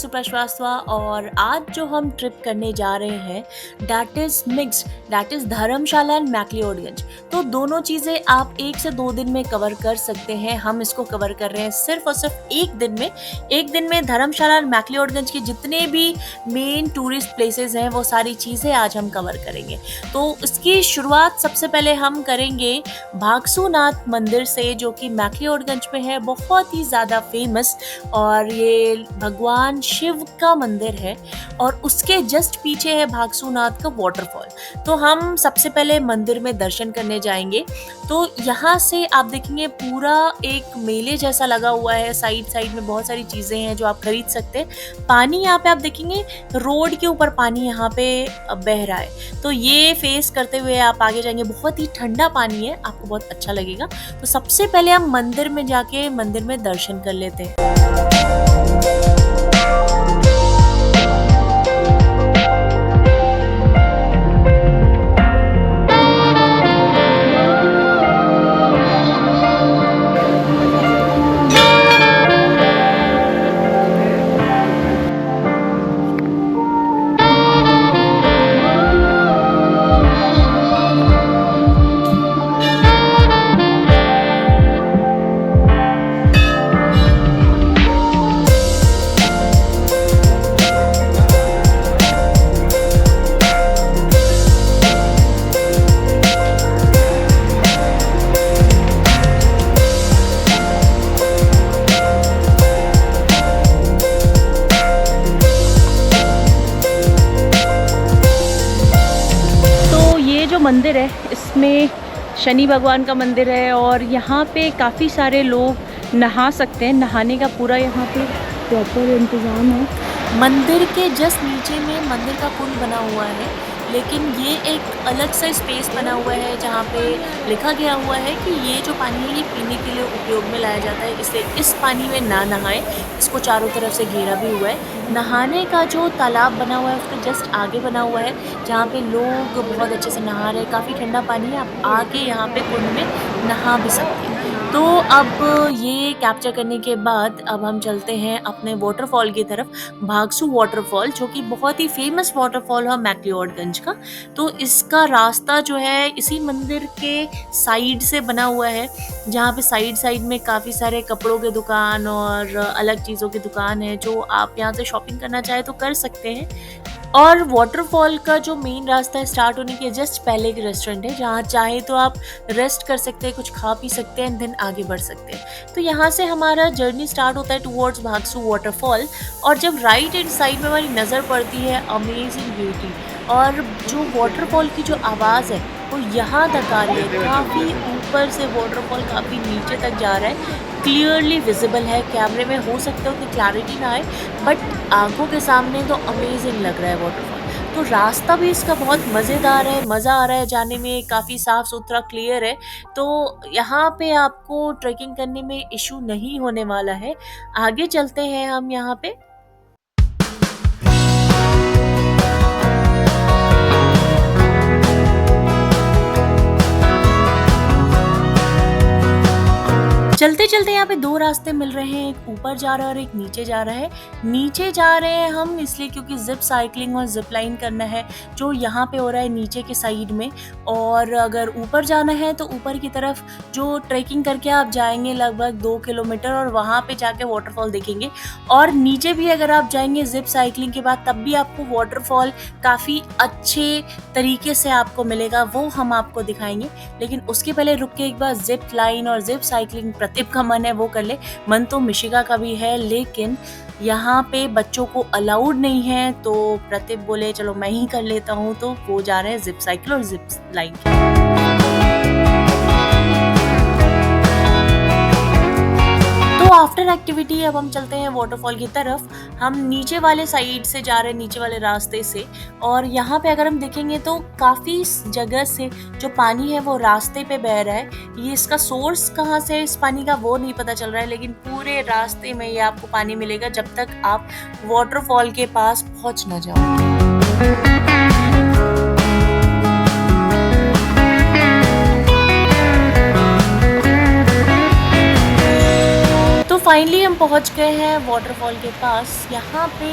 सुप्रा श्रीवास्तवा और आज जो हम ट्रिप करने जा रहे हैं that is mixed, that is Dharamshala and McLeodganj. तो दोनों चीज़ें आप 1 से 2 दिन में कवर कर सकते हैं। हम इसको कवर कर रहे हैं सिर्फ और सिर्फ 1 दिन में। 1 दिन में धर्मशाला और मैक्लियोडगंज के जितने भी मेन टूरिस्ट प्लेसेस हैं वो सारी चीज़ें आज हम कवर करेंगे। तो इसकी शुरुआत सबसे पहले हम करेंगे भागसूनाथ मंदिर से, जो कि मैक्लियोडगंज में है, बहुत ही ज़्यादा फेमस, और ये भगवान शिव का मंदिर है और उसके जस्ट पीछे है भागसूनाथ का वाटरफॉल। तो हम सबसे पहले मंदिर में दर्शन करने जाएंगे। तो यहाँ से आप देखेंगे पूरा एक मेले जैसा लगा हुआ है, साइड साइड में बहुत सारी चीज़ें हैं जो आप खरीद सकते हैं। पानी यहाँ पे आप देखेंगे रोड के ऊपर पानी यहाँ पे बह रहा है, तो ये फेस करते हुए आप आगे जाएंगे। बहुत ही ठंडा पानी है, आपको बहुत अच्छा लगेगा। तो सबसे पहले हम मंदिर में जाके मंदिर में दर्शन कर लेते हैं। जो मंदिर है इसमें शनि भगवान का मंदिर है और यहाँ पे काफ़ी सारे लोग नहा सकते हैं। नहाने का पूरा यहाँ पे प्रॉपर इंतज़ाम है। मंदिर के जस्ट नीचे में मंदिर का पुल बना हुआ है, लेकिन ये एक अलग सा स्पेस बना हुआ है जहाँ पे लिखा गया हुआ है कि ये जो पानी है ये पीने के लिए उपयोग में लाया जाता है, इसलिए इस पानी में ना नहाएं। इसको चारों तरफ से घेरा भी हुआ है। नहाने का जो तालाब बना हुआ है उसके जस्ट आगे बना हुआ है, जहाँ पे लोग बहुत अच्छे से नहा रहे हैं। काफ़ी ठंडा पानी है, आप आके यहाँ पे कुंड में नहा भी सकते हैं। तो अब ये कैप्चर करने के बाद अब हम चलते हैं अपने वाटरफॉल की तरफ, भागसू वाटरफॉल, जो कि बहुत ही फेमस वाटरफॉल है मैक्लियोडगंज का। तो इसका रास्ता जो है इसी मंदिर के साइड से बना हुआ है, जहाँ पे साइड साइड में काफ़ी सारे कपड़ों के दुकान और अलग चीज़ों की दुकान है, जो आप यहाँ से शॉपिंग करना चाहे तो कर सकते हैं। और वाटरफॉल का जो मेन रास्ता है स्टार्ट होने के जस्ट पहले एक रेस्टोरेंट है, जहाँ चाहे तो आप रेस्ट कर सकते हैं, कुछ खा पी सकते हैं, देन आगे बढ़ सकते हैं। तो यहाँ से हमारा जर्नी स्टार्ट होता है टुवर्ड्स भागसू वाटरफॉल, और जब राइट हैंड साइड में हमारी नज़र पड़ती है अमेजिंग ब्यूटी, और जो वाटरफॉल की जो आवाज़ है वो यहाँ तक आ रही है। काफ़ी ऊपर से वाटरफॉल काफ़ी नीचे तक जा रहा है, क्लियरली विजिबल है। कैमरे में हो सकता है उतनी क्लैरिटी ना आए, बट आंखों के सामने तो अमेजिंग लग रहा है वाटरफॉल। तो रास्ता भी इसका बहुत मज़ेदार है, मज़ा आ रहा है जाने में, काफ़ी साफ़ सुथरा क्लियर है। तो यहाँ पे आपको ट्रैकिंग करने में इशू नहीं होने वाला है। आगे चलते हैं हम यहाँ पे। चलते चलते यहाँ पे 2 रास्ते मिल रहे हैं, एक ऊपर जा रहा है और एक नीचे जा रहा है। नीचे जा रहे हैं हम इसलिए क्योंकि जिप साइकिलिंग और जिप लाइन करना है, जो यहाँ पे हो रहा है नीचे के साइड में। और अगर ऊपर जाना है तो ऊपर की तरफ जो ट्रैकिंग करके आप जाएंगे लगभग 2 किलोमीटर, और वहाँ पे जाके वाटरफॉल देखेंगे। और नीचे भी अगर आप जाएंगे जिप साइकिलिंग के बाद, तब भी आपको वाटरफॉल काफ़ी अच्छे तरीके से आपको मिलेगा, वो हम आपको दिखाएंगे। लेकिन उसके पहले रुक के एक बार जिप लाइन और जिप साइकिलिंग प्रतीप का मन है वो कर ले। मन तो मिशिका का भी है, लेकिन यहाँ पे बच्चों को अलाउड नहीं है, तो प्रतीप बोले चलो मैं ही कर लेता हूँ, तो वो जा रहे हैं जिप साइकिल और जिप लाइन। तो आफ्टर एक्टिविटी अब हम चलते हैं वाटरफॉल की तरफ। हम नीचे वाले साइड से जा रहे हैं, नीचे वाले रास्ते से, और यहाँ पे अगर हम देखेंगे तो काफ़ी जगह से जो पानी है वो रास्ते पे बह रहा है। ये इसका सोर्स कहाँ से है इस पानी का वो नहीं पता चल रहा है, लेकिन पूरे रास्ते में ये आपको पानी मिलेगा जब तक आप वाटरफॉल के पास पहुँच ना जाओ। फाइनली हम पहुंच गए हैं वाटरफॉल के पास। यहाँ पे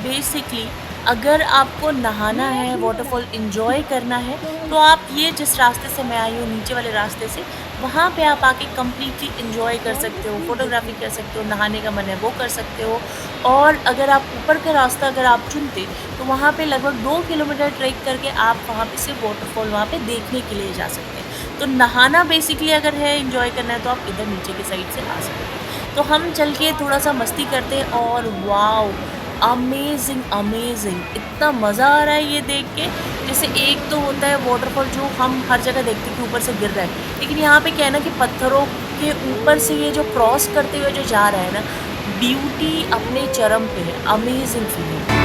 बेसिकली अगर आपको नहाना है, वाटरफॉल एंजॉय करना है, तो आप ये जिस रास्ते से मैं आई हूँ, नीचे वाले रास्ते से, वहाँ पे आप आके कम्प्लीटली एंजॉय कर सकते हो, फोटोग्राफी कर सकते हो, नहाने का मन है वो कर सकते हो। और अगर आप ऊपर का रास्ता अगर आप चुनते तो वहाँ पे लगभग 2 किलोमीटर ट्रेक करके आप वहाँ पे से वाटरफॉल वहाँ पे देखने के लिए जा सकते हैं। तो नहाना बेसिकली अगर है, एंजॉय करना है, तो आप इधर नीचे की साइड से आ सकते हैं। तो हम चल के थोड़ा सा मस्ती करते हैं और वाओ अमेजिंग अमेजिंग, इतना मज़ा आ रहा है ये देख के। जैसे एक तो होता है वाटरफॉल जो हम हर जगह देखते हैं कि ऊपर से गिर रहा है, लेकिन यहाँ पे क्या है ना कि पत्थरों के ऊपर से ये जो क्रॉस करते हुए जो जा रहा है ना, ब्यूटी अपने चरम पे है, अमेजिंग फीलिंग।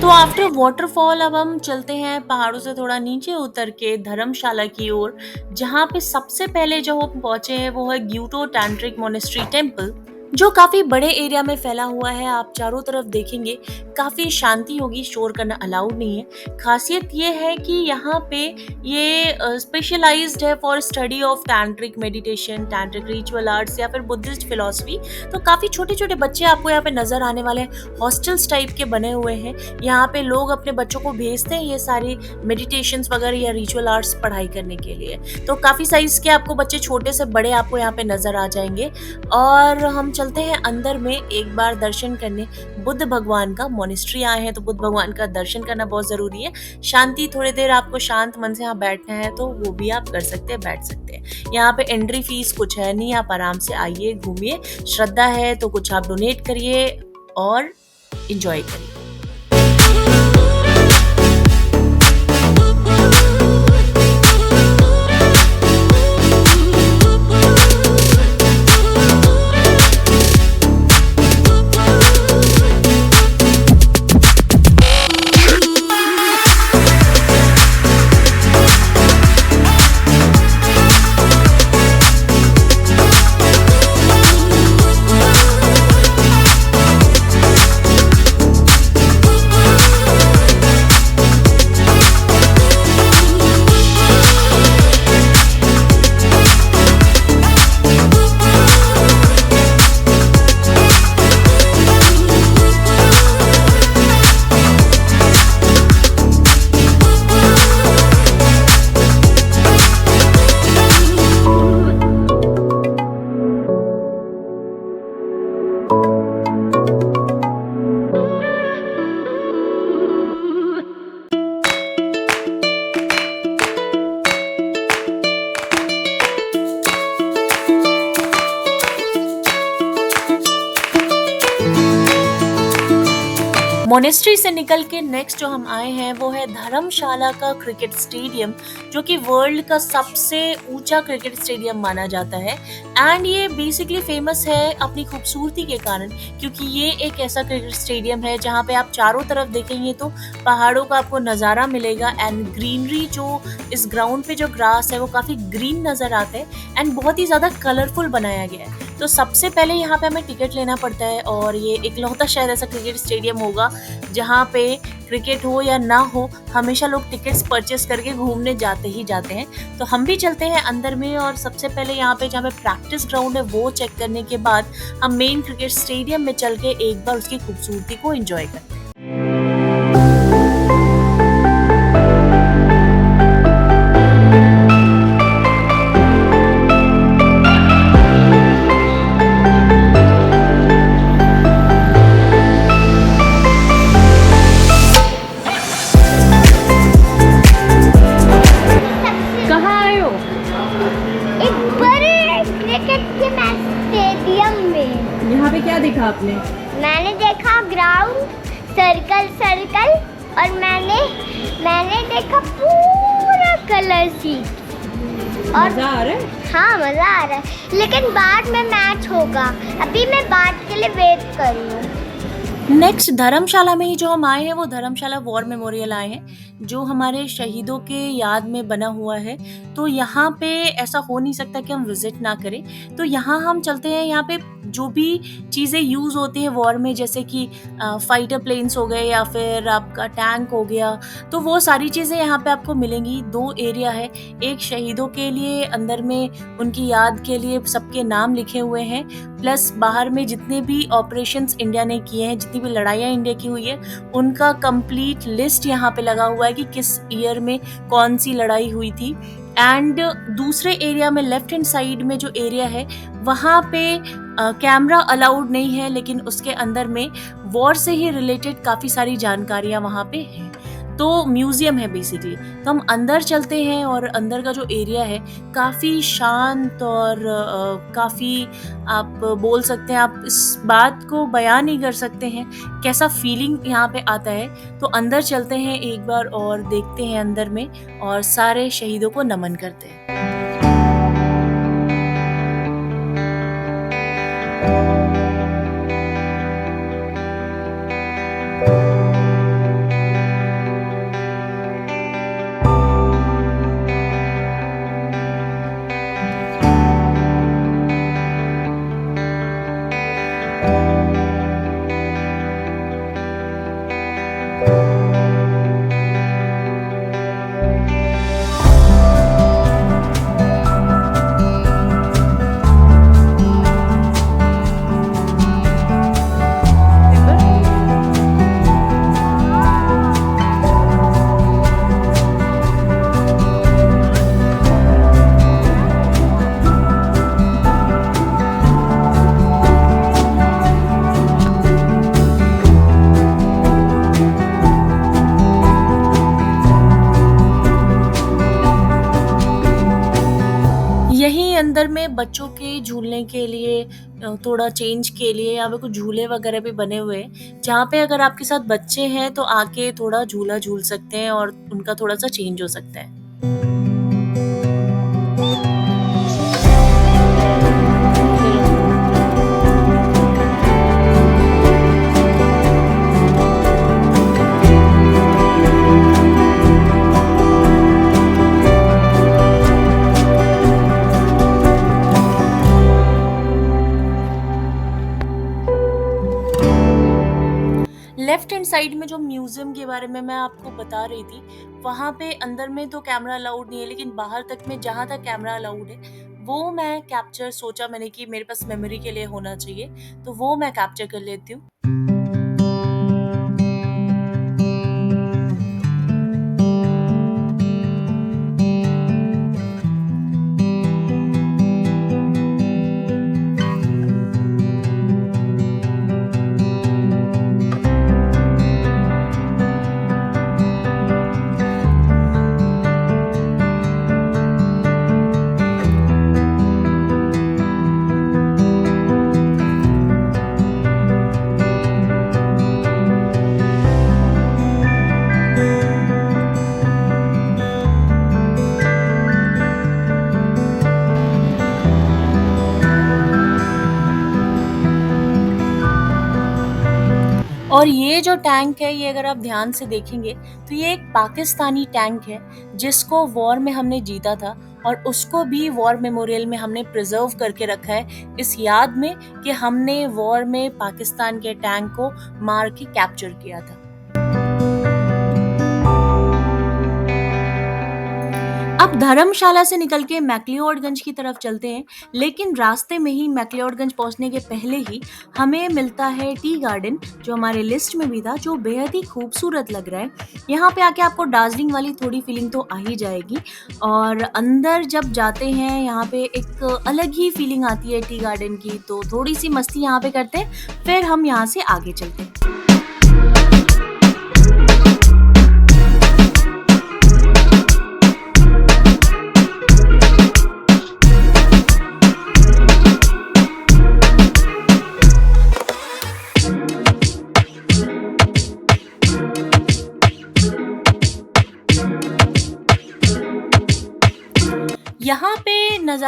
तो आफ्टर वाटरफॉल अब हम चलते हैं पहाड़ों से थोड़ा नीचे उतर के धर्मशाला की ओर, जहाँ पे सबसे पहले जो हम पहुंचे हैं वो है ग्यूटो टैंट्रिक मोनेस्ट्री टेम्पल, जो काफ़ी बड़े एरिया में फैला हुआ है। आप चारों तरफ देखेंगे काफ़ी शांति होगी, शोर करना अलाउड नहीं है। खासियत ये है कि यहाँ पे ये स्पेशलाइज्ड है for study of tantric meditation, tantric ritual arts या फिर बुद्धिस्ट फिलॉसफी। तो काफ़ी छोटे छोटे बच्चे आपको यहाँ पे नज़र आने वाले हैं, हॉस्टल्स टाइप के बने हुए हैं। यहाँ पे लोग अपने बच्चों को भेजते हैं ये सारी मेडिटेशंस वगैरह या रिचुअल आर्ट्स पढ़ाई करने के लिए। तो काफ़ी साइज़ के आपको बच्चे, छोटे से बड़े, आपको यहाँ पे नज़र आ जाएंगे। और हम चलते हैं अंदर में एक बार दर्शन करने। बुद्ध भगवान का मोनेस्ट्री आए हैं तो बुद्ध भगवान का दर्शन करना बहुत ज़रूरी है। शांति, थोड़ी देर आपको शांत मन से यहाँ बैठना है तो वो भी आप कर सकते हैं, बैठ सकते हैं। यहाँ पे एंट्री फीस कुछ है नहीं, आप आराम से आइए, घूमिए। श्रद्धा है तो कुछ आप डोनेट करिए और एंजॉय करिए। मोनेस्ट्री से निकल के नेक्स्ट जो हम आए हैं वो है धर्मशाला का क्रिकेट स्टेडियम, जो कि वर्ल्ड का सबसे ऊंचा क्रिकेट स्टेडियम माना जाता है। एंड ये बेसिकली फेमस है अपनी खूबसूरती के कारण, क्योंकि ये एक ऐसा क्रिकेट स्टेडियम है जहाँ पे आप चारों तरफ देखेंगे तो पहाड़ों का आपको नज़ारा मिलेगा। एंड ग्रीनरी, जो इस ग्राउंड पे जो ग्रास है वो काफ़ी ग्रीन नज़र आता है एंड बहुत ही ज़्यादा कलरफुल बनाया गया है। तो सबसे पहले यहाँ पे हमें टिकट लेना पड़ता है और ये इकलौता शायद ऐसा क्रिकेट स्टेडियम होगा जहाँ पे क्रिकेट हो या ना हो, हमेशा लोग टिकट्स परचेस करके घूमने जाते ही जाते हैं। तो हम भी चलते हैं अंदर में और सबसे पहले यहाँ पे जहाँ पे प्रैक्टिस ग्राउंड है वो चेक करने के बाद हम मेन क्रिकेट स्टेडियम में चल के एक बार उसकी खूबसूरती को एंजॉय करते हैं। क्या देखा आपने? मैंने देखा ग्राउंड, सर्कल सर्कल, और मैंने देखा कलर सी। और मजा आ रहा है? हाँ मज़ा आ रहा है, लेकिन बाद में मैच होगा, अभी मैं बाद के लिए वेट कर रही हूँ। नेक्स्ट धर्मशाला में ही जो हम आए हैं वो धर्मशाला वॉर मेमोरियल आए हैं, जो हमारे शहीदों के याद में बना हुआ है। तो यहाँ पे ऐसा हो नहीं सकता कि हम विजिट ना करें, तो यहाँ हम चलते हैं। यहाँ पे जो भी चीज़ें यूज़ होती हैं वॉर में, जैसे कि फाइटर प्लेन्स हो गए या फिर आपका टैंक हो गया, तो वो सारी चीज़ें यहाँ पे आपको मिलेंगी। 2 एरिया है, एक शहीदों के लिए, अंदर में उनकी याद के लिए सबके नाम लिखे हुए हैं, प्लस बाहर में जितने भी ऑपरेशंस इंडिया ने किए हैं, जितनी भी लड़ाइयाँ इंडिया की हुई है, उनका कंप्लीट लिस्ट यहाँ पे लगा हुआ है कि किस ईयर में कौन सी लड़ाई हुई थी। एंड दूसरे एरिया में लेफ्ट हैंड साइड में जो एरिया है वहाँ पे कैमरा अलाउड नहीं है, लेकिन उसके अंदर में वॉर से ही रिलेटेड काफ़ी सारी जानकारियाँ वहाँ पे हैं। तो म्यूजियम है बेसिकली। तो हम अंदर चलते हैं और अंदर का जो एरिया है काफ़ी शांत और काफ़ी, आप बोल सकते हैं, आप इस बात को बयान नहीं कर सकते हैं कैसा फीलिंग यहाँ पे आता है। तो अंदर चलते हैं एक बार और देखते हैं अंदर में, और सारे शहीदों को नमन करते हैं। यहीं अंदर में बच्चों के झूलने के लिए, थोड़ा चेंज के लिए यहाँ पे कुछ झूले वगैरह भी बने हुए हैं, जहाँ पे अगर आपके साथ बच्चे हैं तो आके थोड़ा झूला झूल सकते हैं और उनका थोड़ा सा चेंज हो सकता है। लेफ्ट हैंड साइड में जो म्यूजियम के बारे में मैं आपको बता रही थी, वहाँ पे अंदर में तो कैमरा अलाउड नहीं है, लेकिन बाहर तक में जहाँ तक कैमरा अलाउड है वो मैं कैप्चर, सोचा मैंने कि मेरे पास मेमोरी के लिए होना चाहिए, तो वो मैं कैप्चर कर लेती हूँ। और ये जो टैंक है, ये अगर आप ध्यान से देखेंगे तो ये एक पाकिस्तानी टैंक है जिसको वॉर में हमने जीता था, और उसको भी वॉर मेमोरियल में हमने प्रिजर्व करके रखा है इस याद में कि हमने वॉर में पाकिस्तान के टैंक को मार के कैप्चर किया था। अब धर्मशाला से निकल के मैक्लियोडगंज की तरफ चलते हैं, लेकिन रास्ते में ही मैक्लियोडगंज पहुंचने के पहले ही हमें मिलता है टी गार्डन, जो हमारे लिस्ट में भी था, जो बेहद ही खूबसूरत लग रहा है। यहाँ पे आके आपको दार्जिलिंग वाली थोड़ी फीलिंग तो आ ही जाएगी, और अंदर जब जाते हैं यहाँ पे एक अलग ही फीलिंग आती है टी गार्डन की। तो थोड़ी सी मस्ती यहाँ पे करते हैं, फिर हम यहाँ से आगे चलते हैं।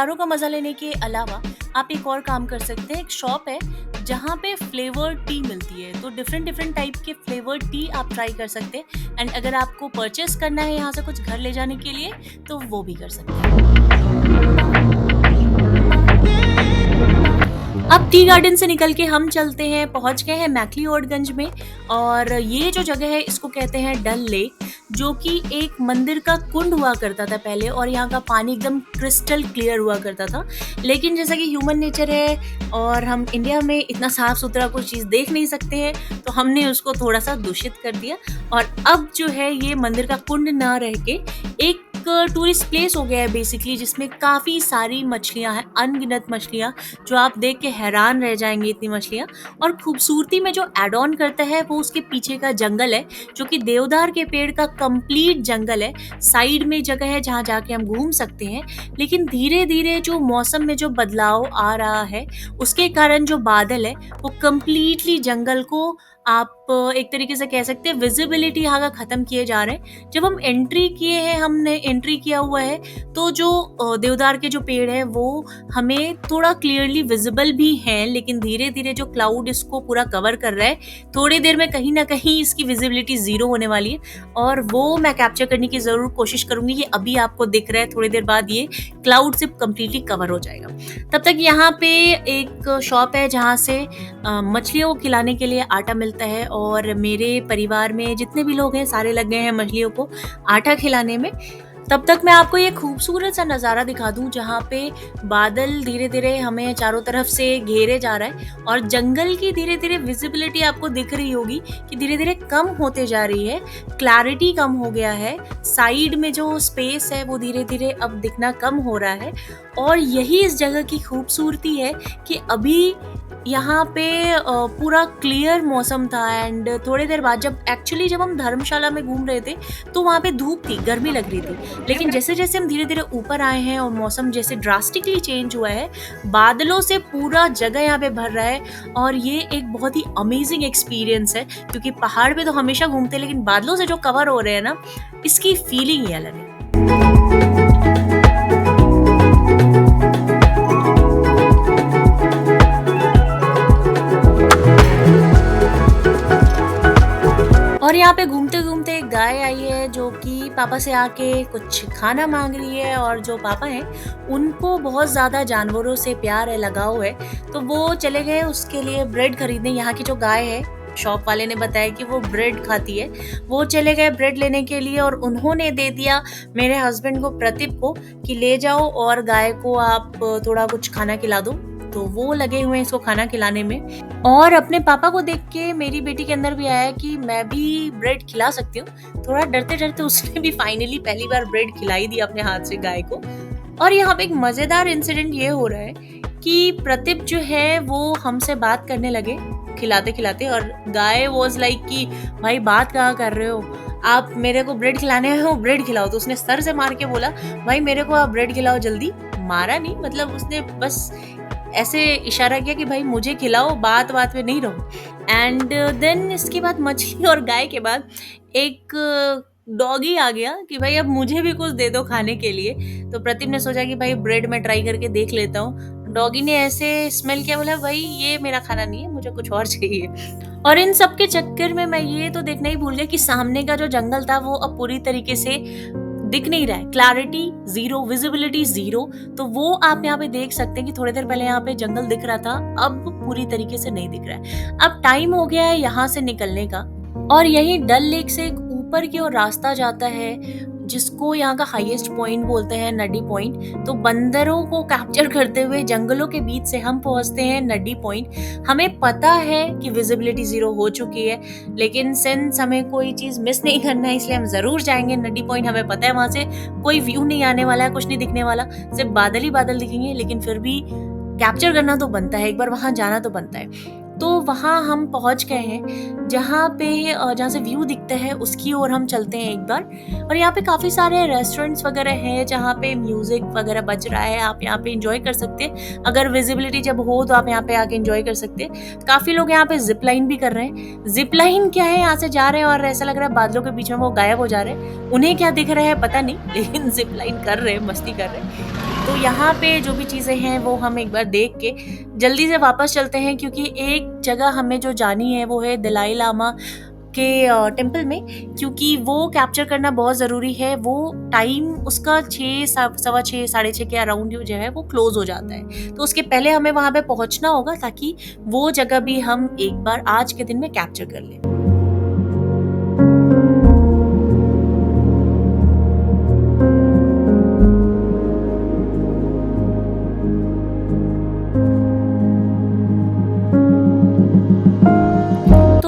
नज़ारों का मज़ा लेने के अलावा आप एक और काम कर सकते हैं। एक शॉप है जहाँ पे फ्लेवर्ड टी मिलती है, तो डिफरेंट टाइप के फ्लेवर्ड टी आप ट्राई कर सकते हैं। एंड अगर आपको परचेस करना है यहाँ से कुछ घर ले जाने के लिए तो वो भी कर सकते हैं। अब टी गार्डन से निकल के हम चलते हैं, पहुंच गए हैं मैक्लिओडगंज में। और ये जो जगह है इसको कहते हैं डल लेक, जो कि एक मंदिर का कुंड हुआ करता था पहले, और यहाँ का पानी एकदम क्रिस्टल क्लियर हुआ करता था। लेकिन जैसा कि ह्यूमन नेचर है और हम इंडिया में इतना साफ सुथरा कोई चीज़ देख नहीं सकते हैं, तो हमने उसको थोड़ा सा दूषित कर दिया। और अब जो है ये मंदिर का कुंड ना रह के एक टूरिस्ट प्लेस हो गया है बेसिकली, जिसमें काफ़ी सारी मछलियाँ हैं, अनगिनत मछलियाँ, जो आप देख के हैरान रह जाएंगे इतनी मछलियाँ। और खूबसूरती में जो एड ऑन करता है वो उसके पीछे का जंगल है, जो कि देवदार के पेड़ का कंप्लीट जंगल है। साइड में जगह है जहाँ जाके हम घूम सकते हैं। लेकिन धीरे धीरे जो मौसम में जो बदलाव आ रहा है उसके कारण जो बादल है वो कंप्लीटली जंगल को आप एक तरीके से कह सकते हैं विजिबिलिटी यहाँ का ख़त्म किए जा रहे हैं। जब हम एंट्री किए हैं, हमने एंट्री किया हुआ है, तो जो देवदार के जो पेड़ है वो हमें थोड़ा क्लियरली विजिबल भी हैं, लेकिन धीरे धीरे जो क्लाउड इसको पूरा कवर कर रहा है, थोड़ी देर में कहीं ना कहीं इसकी विजिबिलिटी ज़ीरो होने वाली है। और वो मैं कैप्चर करने की ज़रूर कोशिश करूँगी। ये अभी आपको दिख रहा है, थोड़ी देर बाद ये क्लाउड से कम्प्लीटली कवर हो जाएगा। तब तक यहाँ पे एक शॉप है जहाँ से मछलियों को खिलाने के लिए आटा मिलता है, और मेरे परिवार में जितने भी लोग हैं सारे लग गए हैं मछलियों को आटा खिलाने में। तब तक मैं आपको ये खूबसूरत सा नज़ारा दिखा दूं जहाँ पे बादल धीरे धीरे हमें चारों तरफ से घेरे जा रहा है, और जंगल की धीरे धीरे विजिबिलिटी आपको दिख रही होगी कि धीरे धीरे कम होते जा रही है, क्लैरिटी कम हो गया है, साइड में जो स्पेस है वो धीरे धीरे अब दिखना कम हो रहा है। और यही इस जगह की खूबसूरती है कि अभी यहाँ पे पूरा क्लियर मौसम था। एंड थोड़ी देर बाद जब हम धर्मशाला में घूम रहे थे तो वहाँ पे धूप थी, गर्मी लग रही थी। लेकिन जैसे जैसे हम धीरे धीरे ऊपर आए हैं और मौसम जैसे ड्रास्टिकली चेंज हुआ है, बादलों से पूरा जगह यहाँ पे भर रहा है। और ये एक बहुत ही अमेजिंग एक्सपीरियंस है, क्योंकि पहाड़ पे तो हमेशा घूमते, लेकिन बादलों से जो कवर हो रहे हैं ना, इसकी फीलिंग ही अलग है। और यहाँ पे घूमते घूमते एक गाय आई है जो कि पापा से आके कुछ खाना मांग रही है। और जो पापा हैं उनको बहुत ज़्यादा जानवरों से प्यार है, लगाव है, तो वो चले गए उसके लिए ब्रेड खरीदने। यहाँ की जो गाय है, शॉप वाले ने बताया कि वो ब्रेड खाती है, वो चले गए ब्रेड लेने के लिए। और उन्होंने दे दिया मेरे हस्बैंड को, प्रतीप को, कि ले जाओ और गाय को आप थोड़ा कुछ खाना खिला दो। तो वो लगे हुए हैं इसको खाना खिलाने में। और अपने पापा को देख के मेरी बेटी के अंदर भी आया कि मैं भी ब्रेड खिला सकती हूँ। थोड़ा डरते डरते उसने भी फाइनली पहली बार ब्रेड खिलाई दी अपने हाथ से गाय को। और यहाँ पे एक मज़ेदार इंसिडेंट ये हो रहा है कि प्रतीप जो है वो हमसे बात करने लगे खिलाते खिलाते, और गाय वॉज लाइक कि भाई बात कहाँ कर रहे हो, आप मेरे को ब्रेड खिलाने आए हो, ब्रेड खिलाओ। तो उसने सर से मार के बोला, भाई मेरे को आप ब्रेड खिलाओ जल्दी। मारा नहीं, मतलब उसने बस ऐसे इशारा किया कि भाई मुझे खिलाओ, बात बात में नहीं रहो। एंड देन इसके बाद मछली और गाय के बाद एक डॉगी आ गया कि भाई अब मुझे भी कुछ दे दो खाने के लिए। तो प्रतीप ने सोचा कि भाई ब्रेड में ट्राई करके देख लेता हूँ। डॉगी ने ऐसे स्मेल किया, बोला भाई ये मेरा खाना नहीं है, मुझे कुछ और चाहिए। और इन सब के चक्कर में मैं ये तो देखना ही भूल गया कि सामने का जो जंगल था वो अब पूरी तरीके से दिख नहीं रहा है, क्लैरिटी जीरो, विजिबिलिटी जीरो। तो वो आप यहाँ पे देख सकते हैं कि थोड़ी देर पहले यहाँ पे जंगल दिख रहा था, अब पूरी तरीके से नहीं दिख रहा है। अब टाइम हो गया है यहाँ से निकलने का, और यही डल लेक से एक ऊपर की ओर रास्ता जाता है जिसको यहाँ का हाईएस्ट पॉइंट बोलते हैं, नड्डी पॉइंट। तो बंदरों को कैप्चर करते हुए जंगलों के बीच से हम पहुंचते हैं नड्डी पॉइंट। हमें पता है कि विजिबिलिटी जीरो हो चुकी है, लेकिन सिंस हमें कोई चीज़ मिस नहीं करना है इसलिए हम ज़रूर जाएंगे नड्डी पॉइंट। हमें पता है वहाँ से कोई व्यू नहीं आने वाला है, कुछ नहीं दिखने वाला, सिर्फ बादल ही बादल दिखेंगे, लेकिन फिर भी कैप्चर करना तो बनता है, एक बार वहाँ जाना तो बनता है। तो वहाँ हम पहुँच गए हैं जहाँ से व्यू दिखता है उसकी ओर हम चलते हैं एक बार। और यहाँ पे काफ़ी सारे रेस्टोरेंट्स वगैरह हैं जहाँ पे म्यूज़िक वगैरह बज रहा है, आप यहाँ पे एंजॉय कर सकते हैं। अगर विजिबिलिटी जब हो तो आप यहाँ पे आके एंजॉय कर सकते हैं। काफ़ी लोग यहाँ पे जिप लाइन भी कर रहे हैं। जिप लाइन क्या है, यहाँ से जा रहे हैं और ऐसा लग रहा है बादलों के बीच में वो गायब हो जा रहे हैं। उन्हें क्या दिख रहा है पता नहीं, लेकिन जिप लाइन कर रहे हैं, मस्ती कर रहे हैं। तो यहाँ पे जो भी चीज़ें हैं वो हम एक बार देख के जल्दी से वापस चलते हैं, क्योंकि एक जगह हमें जो जानी है वो है दलाई लामा के टेम्पल में, क्योंकि वो कैप्चर करना बहुत ज़रूरी है। वो टाइम उसका 6 सवा 6 साढ़े 6 के अराउंड जो है वो क्लोज हो जाता है, तो उसके पहले हमें वहाँ पे पहुँचना होगा ताकि वो जगह भी हम एक बार आज के दिन में कैप्चर कर लें।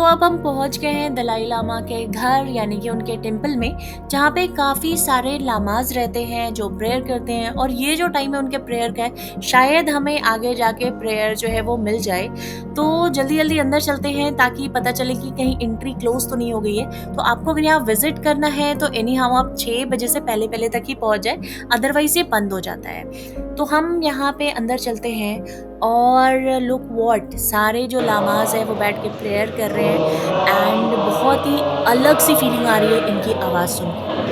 अब हम पहुंच गए हैं दलाई लामा के घर यानी कि उनके टेम्पल में, जहाँ पे काफ़ी सारे लामाज रहते हैं जो प्रेयर करते हैं। और ये जो टाइम है उनके प्रेयर का है, शायद हमें आगे जाके प्रेयर जो है वो मिल जाए। तो जल्दी जल्दी अंदर चलते हैं ताकि पता चले कि कहीं एंट्री क्लोज तो नहीं हो गई है। तो आपको अगर यहाँ विजिट करना है तो एनी हाउ आप 6 बजे से पहले पहले तक ही पहुँच जाए, अदरवाइज ये बंद हो जाता है। तो हम यहाँ पे अंदर चलते हैं और लुक व्हाट, सारे जो लामाज है वो बैठ के प्रेयर कर रहे हैं एंड बहुत ही अलग सी फीलिंग आ रही है इनकी आवाज़ सुन के।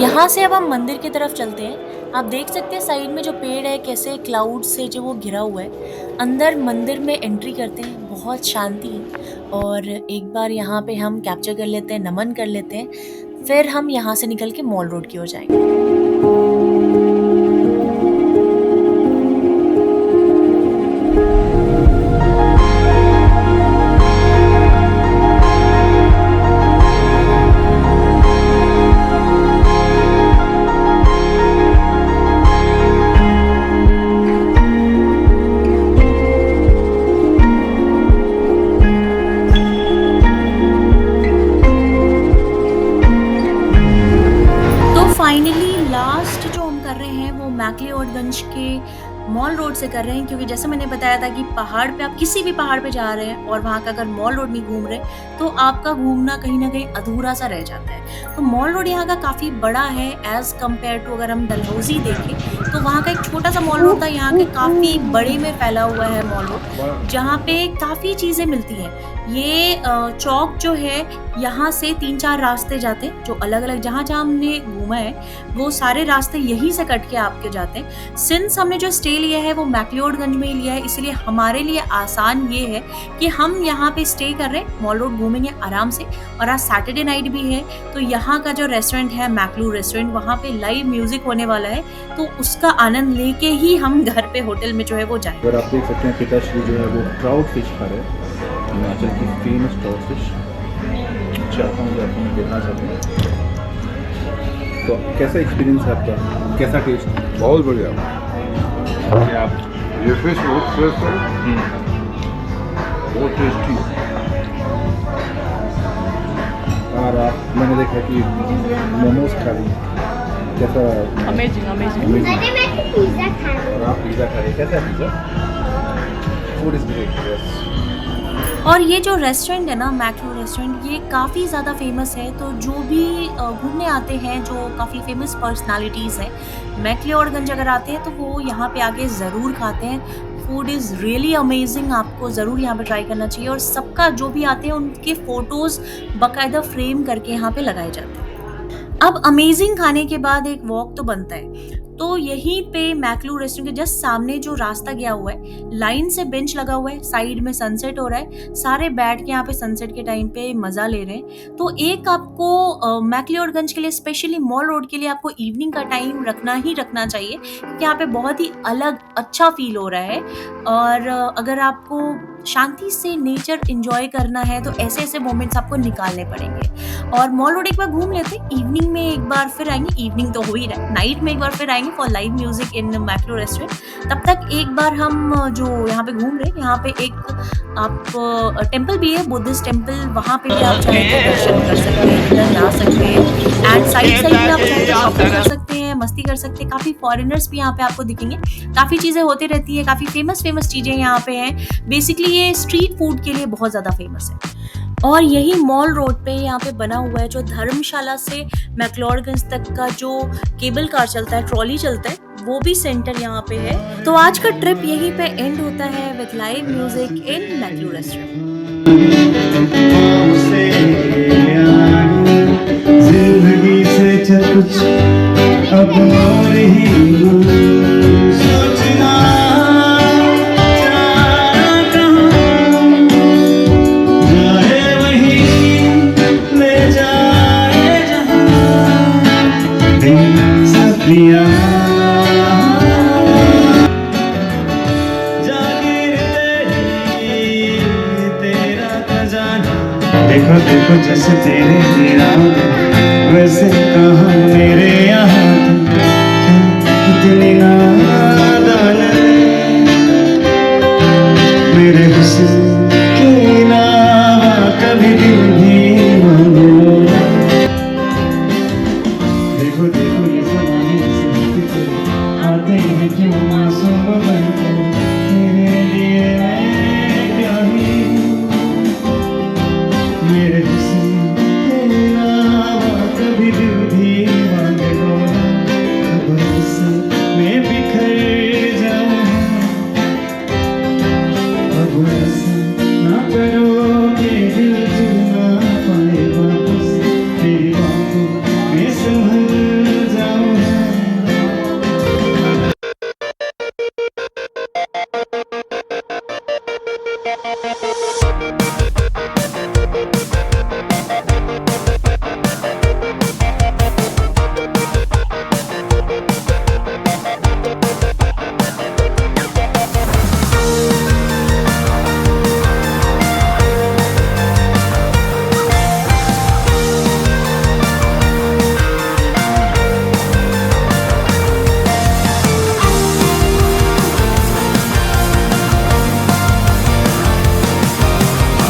यहाँ से अब हम मंदिर की तरफ चलते हैं। आप देख सकते हैं साइड में जो पेड़ है कैसे क्लाउड से जो वो घिरा हुआ है। अंदर मंदिर में एंट्री करते हैं, बहुत शांति है। और एक बार यहाँ पे हम कैप्चर कर लेते हैं, नमन कर लेते हैं, फिर हम यहाँ से निकल के मॉल रोड की ओर जाएंगे। फाइनली लास्ट जो हम कर रहे हैं वो मैक्लियोडगंज के मॉल रोड से कर रहे हैं, क्योंकि जैसे मैंने बताया था कि पहाड़ पे आप किसी भी पहाड़ पे जा रहे हैं और वहाँ का अगर मॉल रोड नहीं घूम रहे तो आपका घूमना कहीं ना कहीं अधूरा सा रह जाता है। तो मॉल रोड यहाँ का काफ़ी बड़ा है एज़ कम्पेयर टू अगर हम डलहौजी देखें तो वहाँ का एक छोटा सा मॉल रोड था, यहाँ के काफ़ी बड़े में फैला हुआ है मॉल रोड, जहाँ पे काफ़ी चीज़ें मिलती हैं। ये चौक जो है यहाँ से 3-4 रास्ते जाते हैं जो अलग अलग जहाँ जहाँ हमने घूमा है वो सारे रास्ते यहीं से कट के आपके जाते हैं। सिंस हमने जो स्टे लिया है वो मैक्लियोडगंज में ही लिया है, इसलिए हमारे लिए आसान ये है कि हम यहाँ पे स्टे कर रहे हैं, मॉल रोड घूमेंगे आराम से। और आज सैटरडे नाइट भी है तो यहाँ का जो रेस्टोरेंट है मैक्लू रेस्टोरेंट, वहाँ पे लाइव म्यूजिक होने वाला है, तो उसका आनंद लेके ही हम घर पे होटल में जो है वो जाएंगे। अगर आप देख सकते हैं पिताश्री जो है वो ट्राउट फिश खा रहे हैं, हिमाचल की फेमस ट्राउट फिश। चाहता हूँ कि आपको देखना चाहते हैं तो कैसा एक्सपीरियंस है आपका, कैसा टेस्ट? बहुत बढ़िया। ये फिश बहुत फ्रेश है, बहुत टेस्टी। और आप मैंने देखा कि मोमोज खा रही हैं, कैसा? Amazing amazing. अरे मैं तो पिज़्ज़ा खा रही हूँ। और आप पिज़्ज़ा खा रहे हैं, कैसा है pizza? Food is great, yes. और ये जो रेस्टोरेंट है ना मैक्लू रेस्टोरेंट, ये काफ़ी ज़्यादा फेमस है। तो जो भी घूमने आते हैं जो काफ़ी फेमस पर्सनालिटीज़ हैं मैक्लियोडगंज अगर आते हैं तो वो यहाँ पे आके ज़रूर खाते हैं। फूड इज़ रियली अमेजिंग, आपको ज़रूर यहाँ पे ट्राई करना चाहिए। और सबका जो भी आते हैं उनके फ़ोटोज़ बाकायदा फ्रेम करके यहाँ पे लगाए जाते हैं। अब अमेजिंग खाने के बाद एक वॉक तो बनता है, तो यहीं पे मैक्लू रेस्टोरेंट के जस्ट सामने जो रास्ता गया हुआ है, लाइन से बेंच लगा हुआ है, साइड में सनसेट हो रहा है, सारे बैठ के यहाँ पे सनसेट के टाइम पे मज़ा ले रहे हैं। तो एक आपको मैक्लियोडगंज के लिए स्पेशली मॉल रोड के लिए आपको इवनिंग का टाइम रखना चाहिए, क्योंकि यहाँ पे बहुत ही अलग अच्छा फील हो रहा है। और अगर आपको शांति से नेचर एंजॉय करना है तो ऐसे ऐसे मोमेंट्स आपको निकालने पड़ेंगे। और मॉल रोड एक बार घूम लेते हैं, इवनिंग में एक बार फिर आएंगे, इवनिंग तो हो ही रहा है, नाइट में एक बार फिर आएंगे for live music in Macloo restaurant. तब तक एक बार हम जो यहाँ पे घूम रहे हैं, यहाँ पे एक आप टेम्पल भी है, बुद्धिस्ट टेम्पल, वहाँ पे भी आप चाहे तो दर्शन कर सकते हैं, अंदर जा सकते हैं। एंड साइड में आप चाहे तो शॉपिंग कर सकते हैं, मस्ती कर सकते हैं। काफ़ी फॉरेनर्स भी यहाँ पे आपको दिखेंगे, काफ़ी चीज़ें होती रहती है, काफ़ी फेमस चीज़ें यहाँ पे हैं। बेसिकली ये स्ट्रीट फूड के लिए बहुत ज़्यादा फेमस है। और यही मॉल रोड पे यहाँ पे बना हुआ है जो धर्मशाला से मैक्लियोडगंज तक का जो केबल कार चलता है, ट्रॉली चलता है, वो भी सेंटर यहाँ पे है। तो आज का ट्रिप यहीं पे एंड होता है with live music in Macloo restaurant. जिंदगी से चल कुछ अब और ही सोचना जाए वही ले जाए जहाँ दिन सफिया जागीर तेरा खजाना देखो देखो जैसे तेरे यहाँ वैसे कहाँ मेरे यहाँ इतनी ना